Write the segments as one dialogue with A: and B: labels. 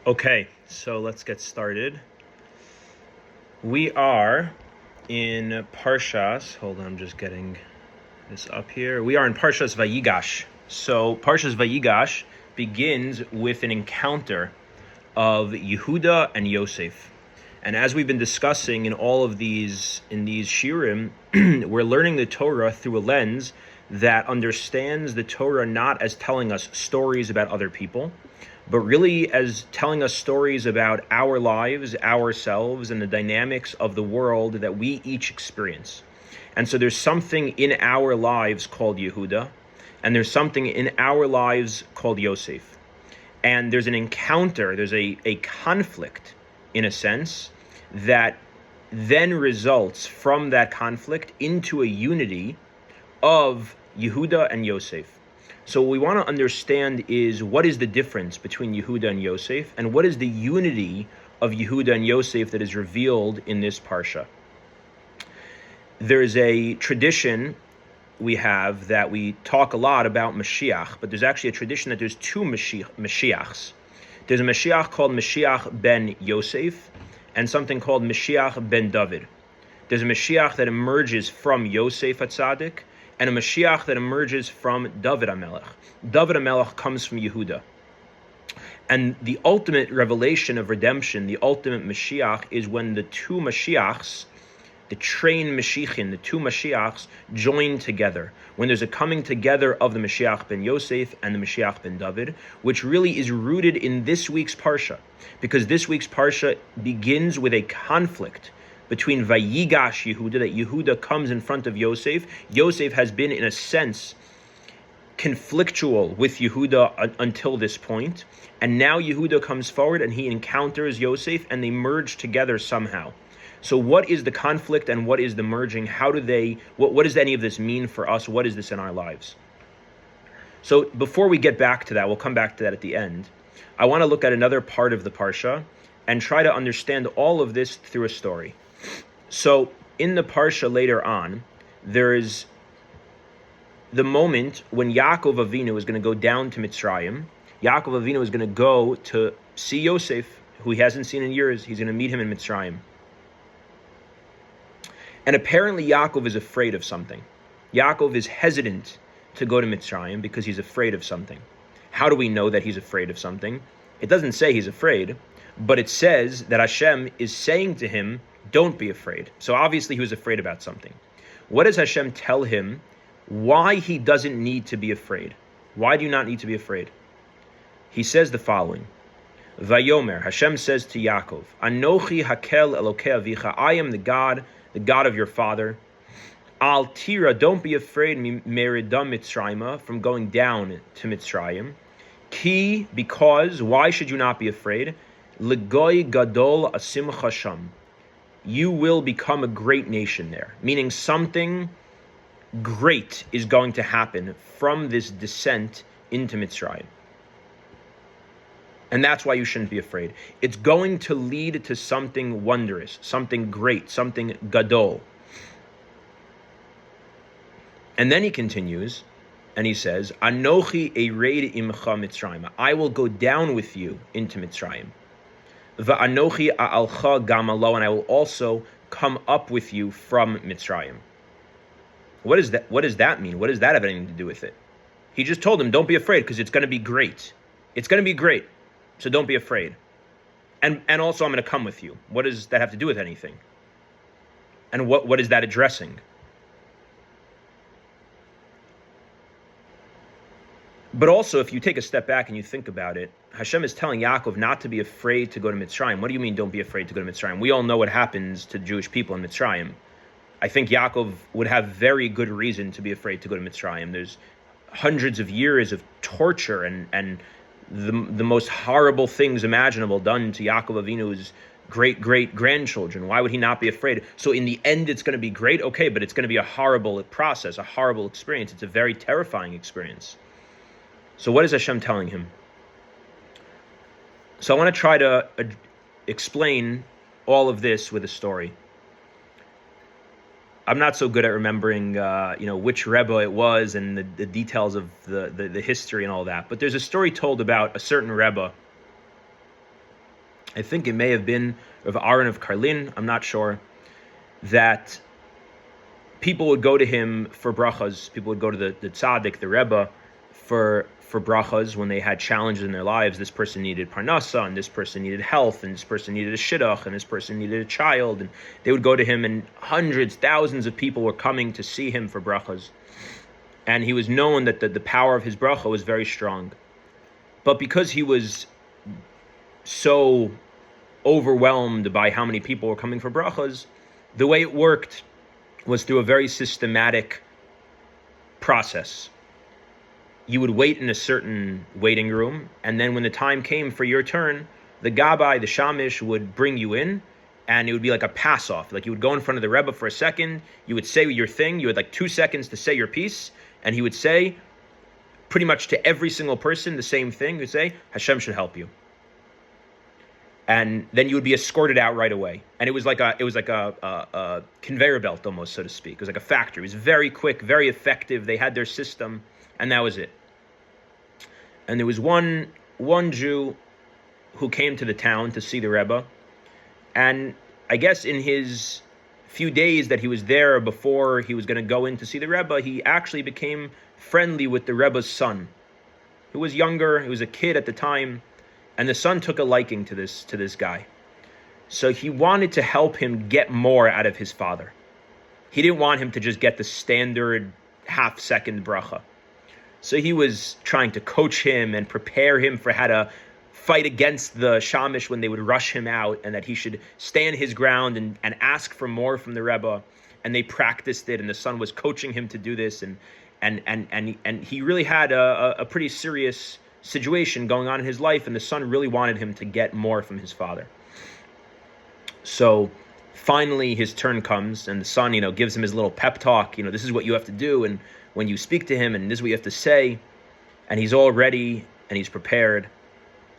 A: Okay, so let's get started. We are in Parshas. Hold on, I'm just getting this up here. We are in Parshas Vayigash. So Parshas Vayigash begins with an encounter of Yehuda and Yosef. And as we've been discussing in all of these shiurim, we're learning the Torah through a lens that understands the Torah not as telling us stories about other people, but really as telling us stories about our lives, ourselves, and the dynamics of the world that we each experience. And so there's something in our lives called Yehuda, and there's something in our lives called Yosef. And there's an encounter, there's a conflict, in a sense, that then results from that conflict into a unity of Yehuda and Yosef. So what we want to understand is, what is the difference between Yehuda and Yosef, and what is the unity of Yehuda and Yosef that is revealed in this parsha. There's a tradition we have that we talk a lot about Mashiach, but there's actually a tradition that there's two Mashiachs. There's a Mashiach called Mashiach ben Yosef, and something called Mashiach ben David. There's a Mashiach that emerges from Yosef HaTzadik, and a Mashiach that emerges from David HaMelech. David HaMelech comes from Yehuda. And the ultimate revelation of redemption, the ultimate Mashiach, is when the two Mashiachs, the train Mashiachin, the two Mashiachs, join together. When there's a coming together of the Mashiach ben Yosef and the Mashiach ben David, which really is rooted in this week's Parsha. Because this week's Parsha begins with a conflict between Vayigash Yehuda, that Yehuda comes in front of Yosef. Yosef has been, in a sense, conflictual with Yehuda until this point. And now Yehuda comes forward and he encounters Yosef, and they merge together somehow. So what is the conflict and what is the merging? How do they, what does any of this mean for us? What is this in our lives? So before we get back to that, we'll come back to that at the end. I want to look at another part of the Parsha and try to understand all of this through a story. So in the Parsha later on, there is the moment when Yakov Avinu is going to go down to Mitzrayim. Yakov Avinu is going to go to see Yosef, who he hasn't seen in years. He's going to meet him in Mitzrayim. And apparently Yakov is afraid of something. Yakov is hesitant to go to Mitzrayim because he's afraid of something. How do we know that he's afraid of something? It doesn't say he's afraid, but it says that Hashem is saying to him, don't be afraid. So obviously he was afraid about something. What does Hashem tell him? Why he doesn't need to be afraid? Why do you not need to be afraid? He says the following. Vayomer, Hashem says to Yakov, Anochi hakel Elokei avicha, I am the God of your father. Al tira, don't be afraid, merida Mitzrayim, from going down to Mitzrayim. Ki, because, why should you not be afraid? Legoy gadol asimcha sham. You will become a great nation there. Meaning something great is going to happen from this descent into Mitzrayim. And that's why you shouldn't be afraid. It's going to lead to something wondrous, something great, something gadol. And then he continues, and he says, Anochi ereid imcha Mitzrayim. I will go down with you into Mitzrayim. Va'anochi a'alcha gamalo, and I will also come up with you from Mitzrayim. What does that mean? What does that have anything to do with it? He just told him, don't be afraid, because it's going to be great. It's going to be great. So don't be afraid. And also I'm going to come with you. What does that have to do with anything? And what is that addressing? But also, if you take a step back and you think about it, Hashem is telling Yaakov not to be afraid to go to Mitzrayim. What do you mean, don't be afraid to go to Mitzrayim? We all know what happens to Jewish people in Mitzrayim. I think Yaakov would have very good reason to be afraid to go to Mitzrayim. There's hundreds of years of torture and the most horrible things imaginable done to Yaakov Avinu's great-great-grandchildren. Why would he not be afraid? So in the end, it's going to be great? Okay, but it's going to be a horrible process, a horrible experience. It's a very terrifying experience. So what is Hashem telling him? So I want to try to explain all of this with a story. I'm not so good at remembering, which Rebbe it was and the details of the history and all that. But there's a story told about a certain Rebbe I think it may have been of Aaron of Karlin, I'm not sure, that people would go to him for brachas. People would go to the tzaddik, the Rebbe, for brachas when they had challenges in their lives. This person needed parnasa, and this person needed health, and this person needed a shidduch, and this person needed a child. And they would go to him, and hundreds, thousands of people were coming to see him for brachas. And he was known that the power of his bracha was very strong. But because he was so overwhelmed by how many people were coming for brachas, the way it worked was through a very systematic process. You would wait in a certain waiting room, and then when the time came for your turn, the Gabbai, the Shamish, would bring you in, and it would be like a pass-off. Like you would go in front of the Rebbe for a second, you would say your thing, you had like 2 seconds to say your piece, and he would say, pretty much to every single person, the same thing. He would say, Hashem should help you. And then you would be escorted out right away. And it was like a conveyor belt almost, so to speak. It was like a factory. It was very quick, very effective. They had their system, and that was it. And there was one Jew who came to the town to see the Rebbe. And I guess in his few days that he was there before he was going to go in to see the Rebbe, he actually became friendly with the Rebbe's son, who was younger. He was a kid at the time. And the son took a liking to this guy. So he wanted to help him get more out of his father. He didn't want him to just get the standard half-second bracha. So he was trying to coach him and prepare him for how to fight against the Shamish when they would rush him out, and that he should stand his ground and ask for more from the Rebbe. And they practiced it, and the son was coaching him to do this. And he really had a pretty serious situation going on in his life, and the son really wanted him to get more from his father. So finally his turn comes, and the son, gives him his little pep talk. This is what you have to do, and when you speak to him, and this is what you have to say. And he's all ready, and he's prepared.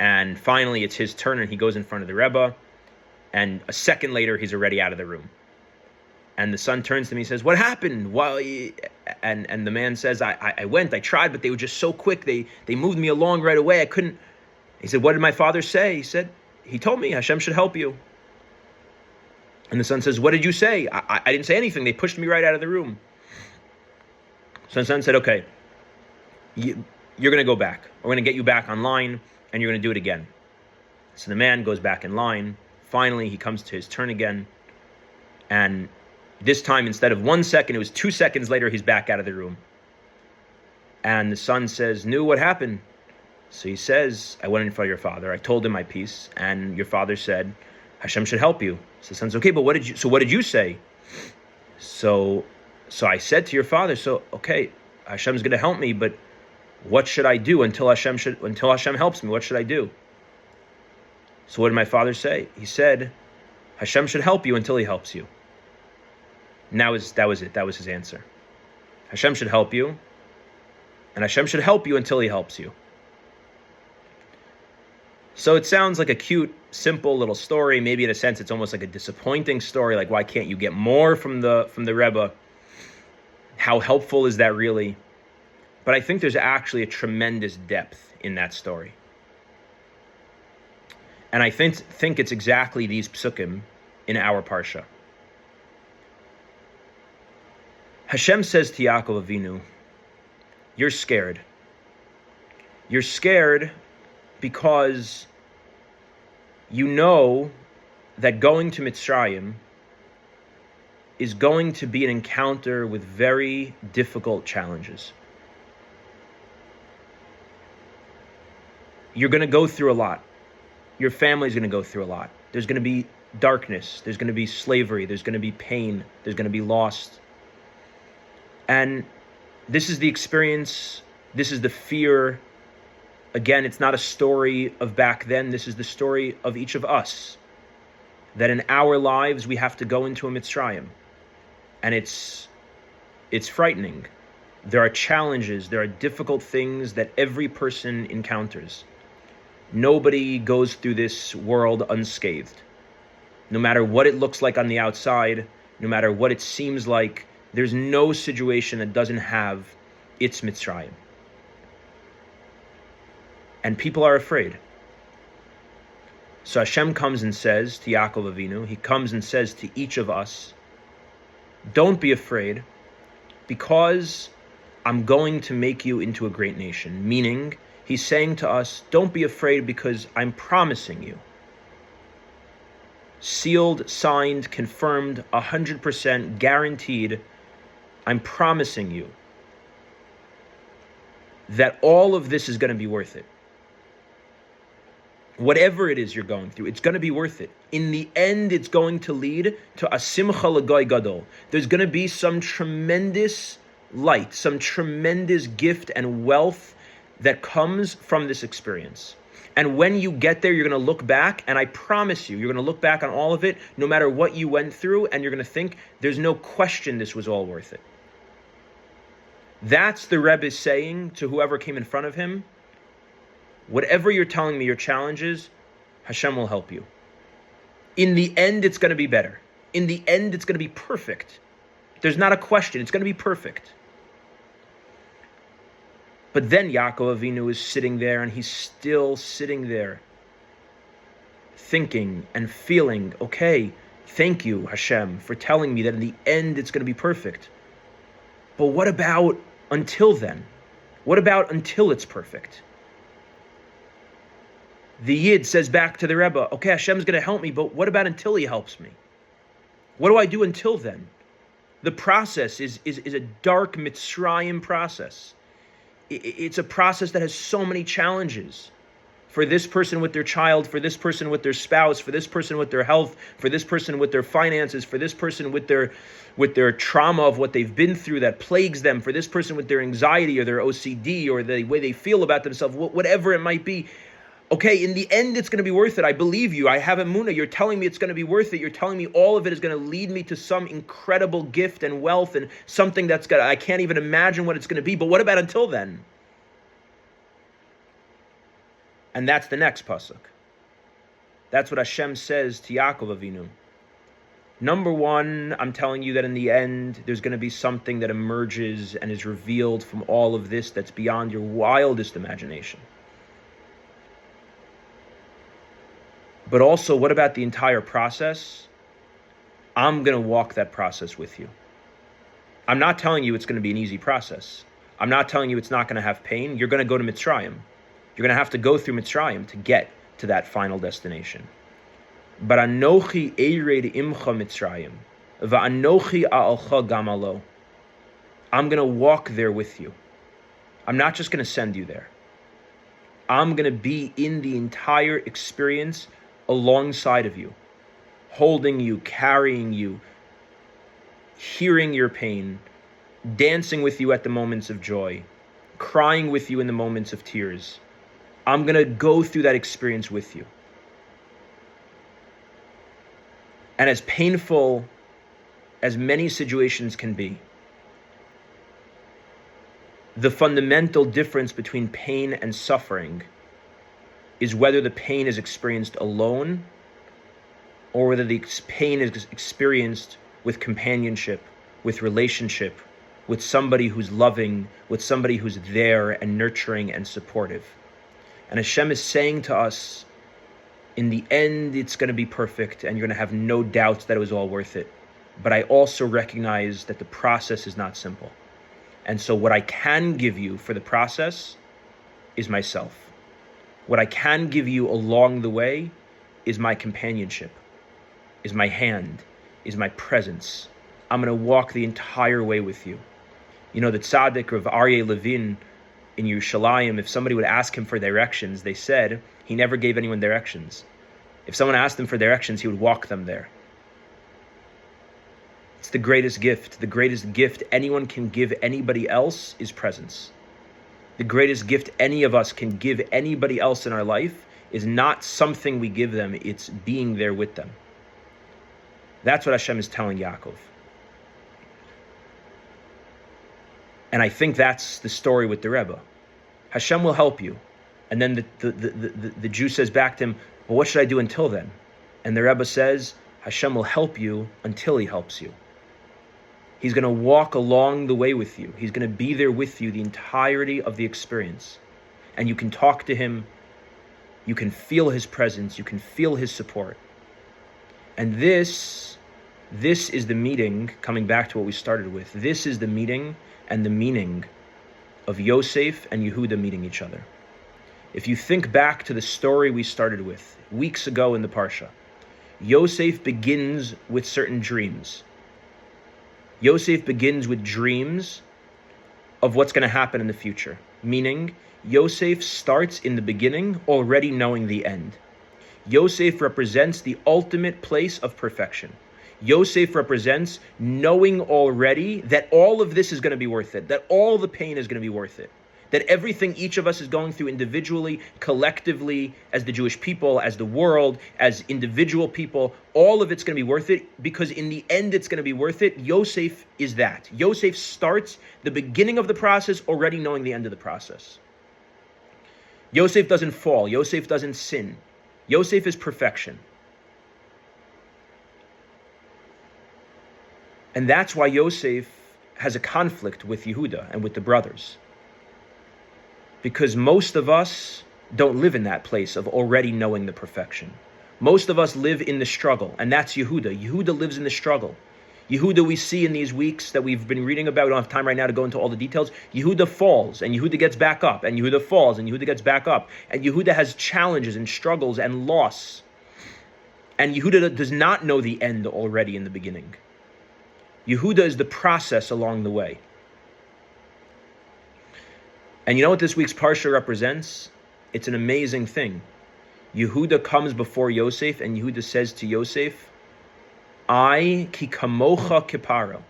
A: And finally it's his turn, and he goes in front of the Rebbe, and a second later he's already out of the room. And the son turns to me and says, "What happened?" And the man says, I went, I tried, but they were just so quick. They moved me along right away. I couldn't. He said, "What did my father say?" He said, "He told me Hashem should help you." And the son says, "What did you say?" I didn't say anything. They pushed me right out of the room. So the son said, "Okay, you're going to go back. We're going to get you back online, and you're going to do it again." So the man goes back in line. Finally, he comes to his turn again. And this time, instead of 1 second, it was 2 seconds later, he's back out of the room. And the son says, "Nu, what happened?" So he says, "I went in front of your father. I told him my piece, and your father said, Hashem should help you." So the son says, "Okay, but what did you say?" So I said to your father, "So, okay, Hashem's going to help me, but what should I do until Hashem helps me? What should I do?" So what did my father say? He said, "Hashem should help you until he helps you." And that was it. That was his answer. Hashem should help you, and Hashem should help you until he helps you. So it sounds like a cute, simple little story. Maybe in a sense it's almost like a disappointing story. Like, why can't you get more from the Rebbe? How helpful is that really? But I think there's actually a tremendous depth in that story. And I think it's exactly these psukim in our Parsha. Hashem says to Yakov Avinu, "You're scared. You're scared because you know that going to Mitzrayim is going to be an encounter with very difficult challenges. You're going to go through a lot. Your family's going to go through a lot. There's going to be darkness. There's going to be slavery. There's going to be pain. There's going to be loss. And this is the experience. This is the fear. Again, it's not a story of back then. This is the story of each of us. That in our lives, we have to go into a Mitzrayim. And it's frightening. There are challenges. There are difficult things that every person encounters. Nobody goes through this world unscathed. No matter what it looks like on the outside, no matter what it seems like, there's no situation that doesn't have its Mitzrayim. And people are afraid. So Hashem comes and says to Yakov Avinu, he comes and says to each of us, don't be afraid, because I'm going to make you into a great nation. Meaning, he's saying to us, don't be afraid because I'm promising you. Sealed, signed, confirmed, 100% guaranteed, I'm promising you that all of this is going to be worth it. Whatever it is you're going through, it's going to be worth it. In the end, it's going to lead to a simcha l'goy gadol. There's going to be some tremendous light, some tremendous gift and wealth that comes from this experience. And when you get there, you're going to look back, and I promise you, you're going to look back on all of it, no matter what you went through, and you're going to think, there's no question this was all worth it. That's the Rebbe saying to whoever came in front of him, whatever you're telling me your challenge is, Hashem will help you. In the end, it's going to be better. In the end, it's going to be perfect. There's not a question. It's going to be perfect. But then Yaakov Avinu is sitting there, and he's still sitting there, thinking and feeling, okay, thank you, Hashem, for telling me that in the end, it's going to be perfect. But what about until then? What about until it's perfect? The Yid says back to the Rebbe, okay, Hashem's going to help me, but what about until he helps me? What do I do until then? The process is a dark Mitzrayim process. It's a process that has so many challenges. For this person with their child, for this person with their spouse, for this person with their health, for this person with their finances, for this person with their trauma of what they've been through that plagues them, for this person with their anxiety or their OCD or the way they feel about themselves, whatever it might be. Okay, in the end, it's going to be worth it. I believe you. I have emunah. You're telling me it's going to be worth it. You're telling me all of it is going to lead me to some incredible gift and wealth and something that's I can't even imagine what it's going to be. But what about until then? And that's the next pasuk. That's what Hashem says to Yaakov Avinu. Number one, I'm telling you that in the end, there's going to be something that emerges and is revealed from all of this that's beyond your wildest imagination. But also, what about the entire process? I'm going to walk that process with you. I'm not telling you it's going to be an easy process. I'm not telling you it's not going to have pain. You're going to go to Mitzrayim. You're going to have to go through Mitzrayim to get to that final destination. But Anochi eired imcha Mitzrayim, va'anochi a'alcha gamalo. I'm going to walk there with you. I'm not just going to send you there. I'm going to be in the entire experience alongside of you, holding you, carrying you, hearing your pain, dancing with you at the moments of joy, crying with you in the moments of tears. I'm going to go through that experience with you. And as painful as many situations can be, the fundamental difference between pain and suffering is whether the pain is experienced alone or whether the pain is experienced with companionship, with relationship, with somebody who's loving, with somebody who's there and nurturing and supportive. And Hashem is saying to us, in the end, it's going to be perfect and you're going to have no doubts that it was all worth it. But I also recognize that the process is not simple. And so what I can give you for the process is myself. What I can give you along the way is my companionship, is my hand, is my presence. I'm going to walk the entire way with you. You know, the tzaddik of Aryeh Levin in Yerushalayim, if somebody would ask him for directions, they said he never gave anyone directions. If someone asked him for directions, he would walk them there. It's the greatest gift. The greatest gift anyone can give anybody else is presence. The greatest gift any of us can give anybody else in our life is not something we give them, it's being there with them. That's what Hashem is telling Yakov. And I think that's the story with the Rebbe. Hashem will help you. And then the Jew says back to him, well, what should I do until then? And the Rebbe says, Hashem will help you until he helps you. He's going to walk along the way with you. He's going to be there with you the entirety of the experience. And you can talk to him. You can feel his presence. You can feel his support. And this is the meeting, coming back to what we started with. This is the meeting and the meaning of Yosef and Yehuda meeting each other. If you think back to the story we started with weeks ago in the Parsha, Yosef begins with certain dreams. Yosef begins with dreams of what's going to happen in the future. Meaning, Yosef starts in the beginning already knowing the end. Yosef represents the ultimate place of perfection. Yosef represents knowing already that all of this is going to be worth it, that all the pain is going to be worth it, that everything each of us is going through individually, collectively, as the Jewish people, as the world, as individual people, all of it's going to be worth it, because in the end it's going to be worth it. Yosef is that. Yosef starts the beginning of the process already knowing the end of the process. Yosef doesn't fall. Yosef doesn't sin. Yosef is perfection. And that's why Yosef has a conflict with Yehuda and with the brothers. Because most of us don't live in that place of already knowing the perfection. Most of us live in the struggle, and that's Yehuda. Yehuda lives in the struggle. Yehuda, we see in these weeks that we've been reading about, we don't have time right now to go into all the details, Yehuda falls, and Yehuda gets back up, and Yehuda falls, and Yehuda gets back up. And Yehuda has challenges and struggles and loss. And Yehuda does not know the end already in the beginning. Yehuda is the process along the way. And you know what this week's Parsha represents? It's an amazing thing. Yehuda comes before Yosef, and Yehuda says to Yosef, I ki kamocha kiparo.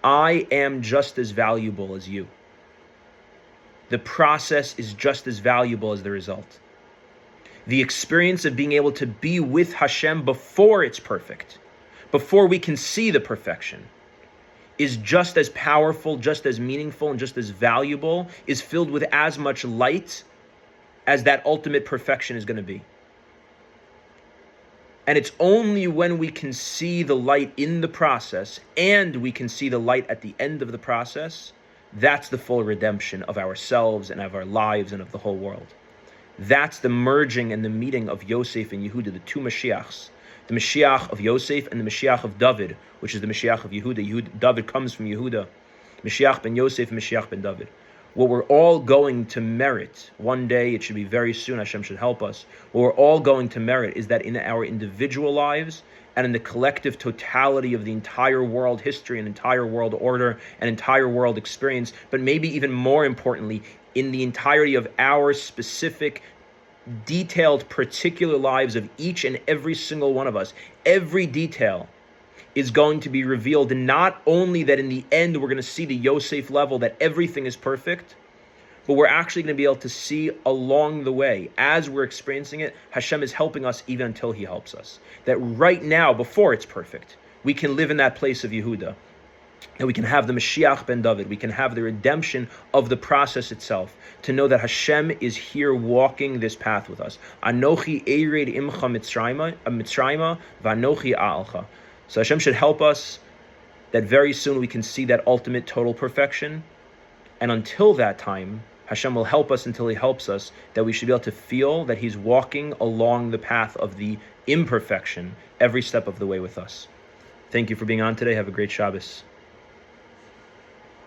A: I am just as valuable as you. The process is just as valuable as the result. The experience of being able to be with Hashem before it's perfect, before we can see the perfection, is just as powerful, just as meaningful, and just as valuable, is filled with as much light as that ultimate perfection is going to be. And it's only when we can see the light in the process and we can see the light at the end of the process, that's the full redemption of ourselves and of our lives and of the whole world. That's the merging and the meeting of Yosef and Yehuda, the two Mashiachs. The Mashiach of Yosef and the Mashiach of David, which is the Mashiach of Yehuda. David comes from Yehuda. Mashiach ben Yosef, Mashiach ben David. What we're all going to merit, one day, it should be very soon, Hashem should help us, what we're all going to merit is that in our individual lives and in the collective totality of the entire world history and entire world order and entire world experience, but maybe even more importantly, in the entirety of our specific detailed particular lives of each and every single one of us, every detail is going to be revealed. And not only that in the end we're going to see the Yosef level, that everything is perfect, but we're actually going to be able to see along the way, as we're experiencing it, Hashem is helping us even until He helps us. That right now, before it's perfect, we can live in that place of Yehuda. And we can have the Mashiach ben David. We can have the redemption of the process itself. To know that Hashem is here walking this path with us. Anochi eired imcha mitzrayma v'anochi a'alcha. So Hashem should help us that very soon we can see that ultimate total perfection. And until that time, Hashem will help us until He helps us, that we should be able to feel that He's walking along the path of the imperfection every step of the way with us. Thank you for being on today. Have a great Shabbos.